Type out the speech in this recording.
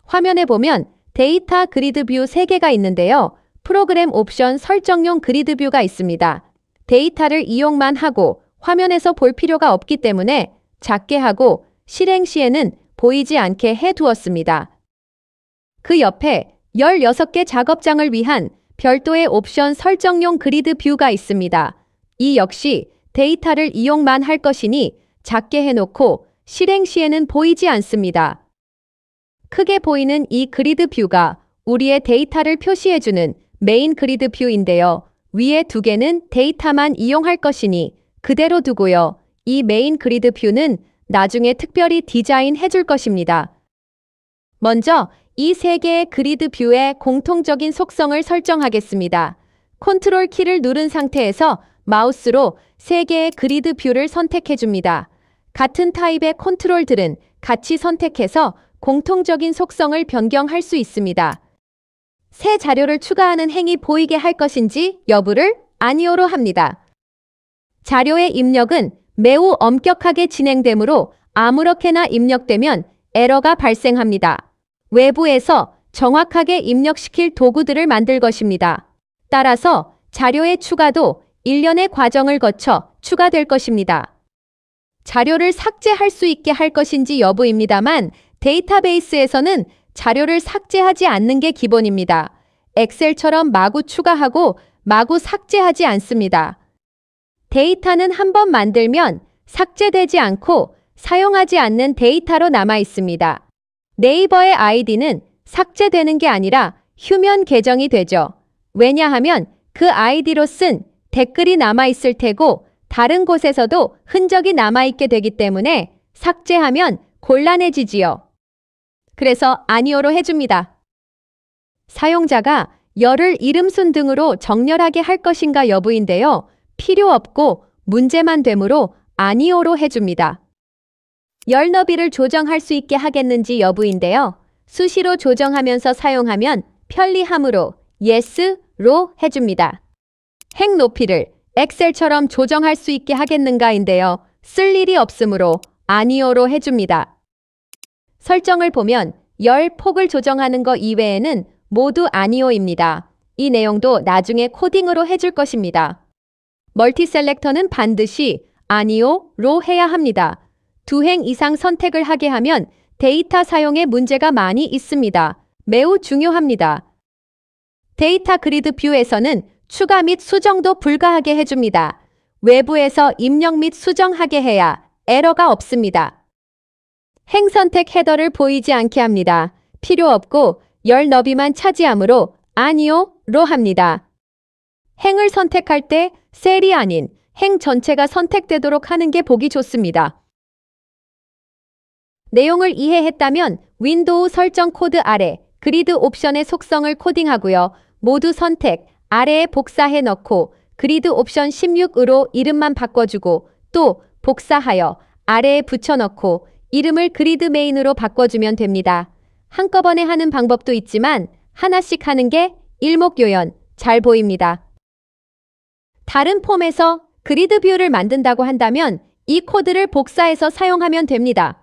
화면에 보면 데이터 그리드 뷰 3개가 있는데요. 프로그램 옵션 설정용 그리드 뷰가 있습니다. 데이터를 이용만 하고 화면에서 볼 필요가 없기 때문에 작게 하고 실행 시에는 보이지 않게 해두었습니다. 그 옆에 16개 작업장을 위한 별도의 옵션 설정용 그리드 뷰가 있습니다. 이 역시 데이터를 이용만 할 것이니 작게 해놓고 실행 시에는 보이지 않습니다. 크게 보이는 이 그리드 뷰가 우리의 데이터를 표시해주는 메인 그리드 뷰인데요. 위에 2개는 데이터만 이용할 것이니 그대로 두고요. 이 메인 그리드 뷰는 나중에 특별히 디자인해 줄 것입니다. 먼저 이 3개의 그리드 뷰의 공통적인 속성을 설정하겠습니다. 컨트롤 키를 누른 상태에서 마우스로 3개의 그리드 뷰를 선택해 줍니다. 같은 타입의 컨트롤들은 같이 선택해서 공통적인 속성을 변경할 수 있습니다. 새 자료를 추가하는 행위 보이게 할 것인지 여부를 아니오로 합니다. 자료의 입력은 매우 엄격하게 진행되므로 아무렇게나 입력되면 에러가 발생합니다. 외부에서 정확하게 입력시킬 도구들을 만들 것입니다. 따라서 자료의 추가도 일련의 과정을 거쳐 추가될 것입니다. 자료를 삭제할 수 있게 할 것인지 여부입니다만 데이터베이스에서는 자료를 삭제하지 않는 게 기본입니다. 엑셀처럼 마구 추가하고 마구 삭제하지 않습니다. 데이터는 한번 만들면 삭제되지 않고 사용하지 않는 데이터로 남아 있습니다. 네이버의 아이디는 삭제되는 게 아니라 휴면 계정이 되죠. 왜냐하면 그 아이디로 쓴 댓글이 남아 있을 테고 다른 곳에서도 흔적이 남아 있게 되기 때문에 삭제하면 곤란해지지요. 그래서 아니오로 해줍니다. 사용자가 열을 이름순 등으로 정렬하게 할 것인가 여부인데요. 필요 없고 문제만 되므로 아니오로 해줍니다. 열 너비를 조정할 수 있게 하겠는지 여부인데요. 수시로 조정하면서 사용하면 편리함으로 Yes로 해줍니다. 행 높이를 엑셀처럼 조정할 수 있게 하겠는가인데요. 쓸 일이 없으므로 아니오로 해줍니다. 설정을 보면 열 폭을 조정하는 것 이외에는 모두 아니오입니다. 이 내용도 나중에 코딩으로 해줄 것입니다. 멀티 셀렉터는 반드시 아니오로 해야 합니다. 2행 이상 선택을 하게 하면 데이터 사용에 문제가 많이 있습니다. 매우 중요합니다. 데이터 그리드 뷰에서는 추가 및 수정도 불가하게 해줍니다. 외부에서 입력 및 수정하게 해야 에러가 없습니다. 행 선택 헤더를 보이지 않게 합니다. 필요 없고 열 너비만 차지하므로 아니오로 합니다. 행을 선택할 때 셀이 아닌 행 전체가 선택되도록 하는 게 보기 좋습니다. 내용을 이해했다면 윈도우 설정 코드 아래 그리드 옵션의 속성을 코딩하고요. 모두 선택 아래에 복사해 넣고 그리드 옵션 16으로 이름만 바꿔주고 또 복사하여 아래에 붙여넣고 이름을 그리드 메인으로 바꿔주면 됩니다. 한꺼번에 하는 방법도 있지만 하나씩 하는 게 일목요연 잘 보입니다. 다른 폼에서 그리드 뷰를 만든다고 한다면 이 코드를 복사해서 사용하면 됩니다.